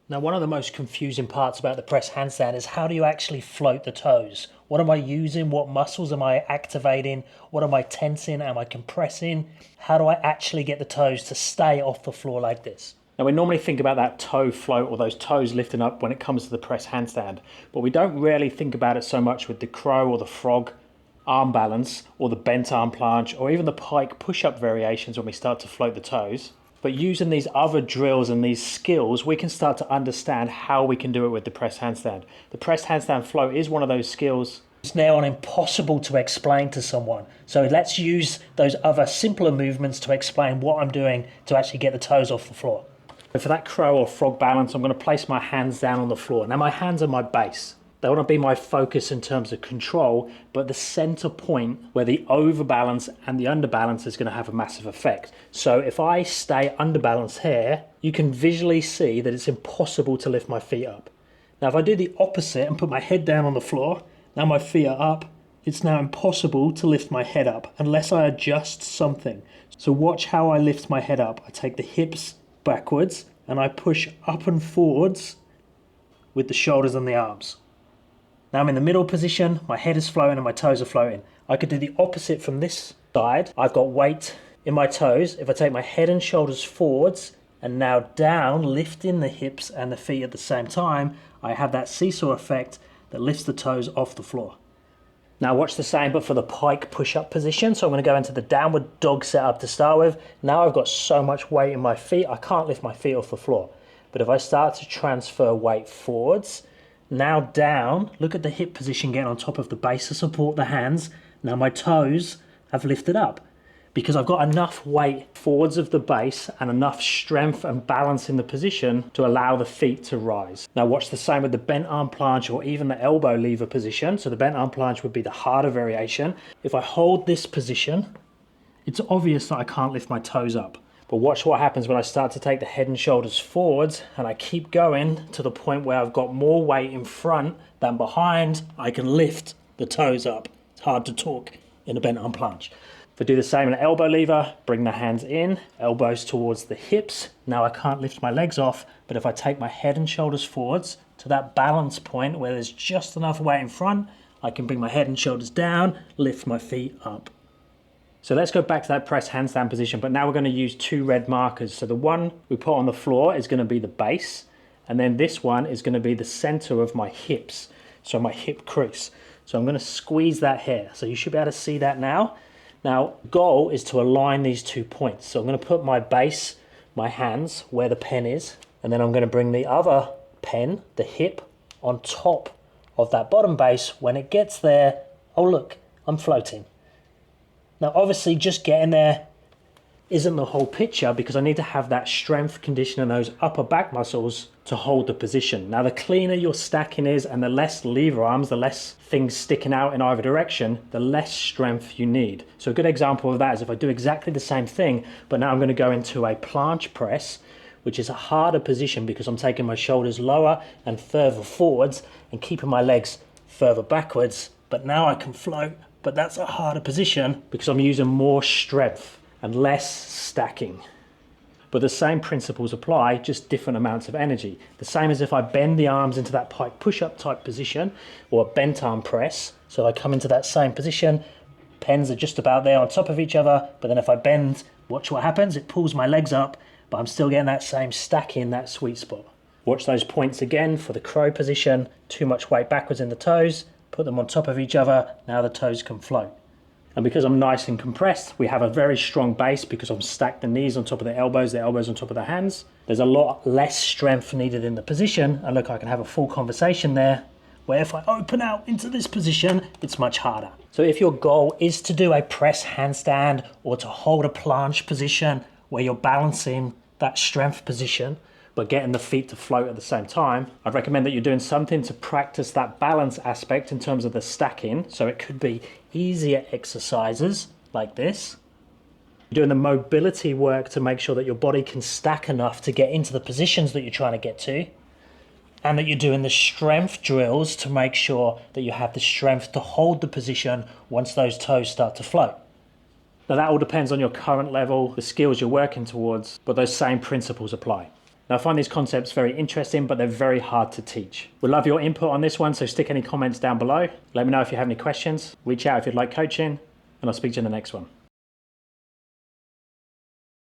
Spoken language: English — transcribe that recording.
Now, one of the most confusing parts about the press handstand is how do you actually float the toes? What am I using? What muscles am I activating? What am I tensing? Am I compressing? How do I actually get the toes to stay off the floor like this? Now, we normally think about that toe float or those toes lifting up when it comes to the press handstand, but we don't really think about it so much with the crow or the frog arm balance or the bent arm planche or even the pike push-up variations when we start to float the toes. But using these other drills and these skills, we can start to understand how we can do it with the press handstand. The press handstand float is one of those skills. It's now impossible to explain to someone. So let's use those other simpler movements to explain what I'm doing to actually get the toes off the floor. So for that crow or frog balance, I'm going to place my hands down on the floor. Now my hands are my base. They want to be my focus in terms of control, but the center point where the overbalance and the underbalance is going to have a massive effect. So if I stay underbalanced here, you can visually see that it's impossible to lift my feet up. Now if I do the opposite and put my head down on the floor, now my feet are up, it's now impossible to lift my head up unless I adjust something. So watch how I lift my head up. I take the hips backwards and I push up and forwards with the shoulders and the arms. Now I'm in the middle position, my head is floating and my toes are floating. I could do the opposite from this side. I've got weight in my toes. If I take my head and shoulders forwards and now down, lifting the hips and the feet at the same time, I have that seesaw effect that lifts the toes off the floor. Now watch the same but for the pike push-up position. So I'm going to go into the downward dog setup to start with. Now I've got so much weight in my feet, I can't lift my feet off the floor. But if I start to transfer weight forwards, now down, look at the hip position getting on top of the base to support the hands. Now my toes have lifted up because I've got enough weight forwards of the base and enough strength and balance in the position to allow the feet to rise. Now watch the same with the bent arm planche or even the elbow lever position. So the bent arm planche would be the harder variation. If I hold this position, it's obvious that I can't lift my toes up. But watch what happens when I start to take the head and shoulders forwards and I keep going to the point where I've got more weight in front than behind. I can lift the toes up. It's hard to talk in a bent arm planche. If I do the same in an elbow lever, bring the hands in, elbows towards the hips. Now I can't lift my legs off, but if I take my head and shoulders forwards to that balance point where there's just enough weight in front, I can bring my head and shoulders down, lift my feet up. So let's go back to that press handstand position, but now we're going to use two red markers. So the one we put on the floor is going to be the base, and then this one is going to be the center of my hips, so my hip crease. So I'm going to squeeze that here. So you should be able to see that now. Now, goal is to align these 2 points. So I'm going to put my base, my hands, where the pen is, and then I'm going to bring the other pen, the hip, on top of that bottom base. When it gets there, oh look, I'm floating. Now obviously just getting there isn't the whole picture because I need to have that strength, condition and those upper back muscles to hold the position. Now the cleaner your stacking is and the less lever arms, the less things sticking out in either direction, the less strength you need. So a good example of that is if I do exactly the same thing, but now I'm going to go into a planche press, which is a harder position because I'm taking my shoulders lower and further forwards and keeping my legs further backwards. But now I can float. But that's a harder position because I'm using more strength and less stacking. But the same principles apply, just different amounts of energy. The same as if I bend the arms into that pike push-up type position or a bent arm press. So I come into that same position, pens are just about there on top of each other, but then if I bend, watch what happens, it pulls my legs up, but I'm still getting that same stack in that sweet spot. Watch those points again for the crow position, too much weight backwards in the toes, put them on top of each other, now the toes can float. And because I'm nice and compressed, we have a very strong base because I'm stacked the knees on top of the elbows on top of the hands. There's a lot less strength needed in the position, and look, I can have a full conversation there, where if I open out into this position, it's much harder. So if your goal is to do a press handstand or to hold a planche position where you're balancing that strength position, but getting the feet to float at the same time, I'd recommend that you're doing something to practice that balance aspect in terms of the stacking. So it could be easier exercises like this. You're doing the mobility work to make sure that your body can stack enough to get into the positions that you're trying to get to. And that you're doing the strength drills to make sure that you have the strength to hold the position once those toes start to float. Now that all depends on your current level, the skills you're working towards, but those same principles apply. Now, I find these concepts very interesting, but they're very hard to teach. We'd love your input on this one, so stick any comments down below. Let me know if you have any questions. Reach out if you'd like coaching, and I'll speak to you in the next one.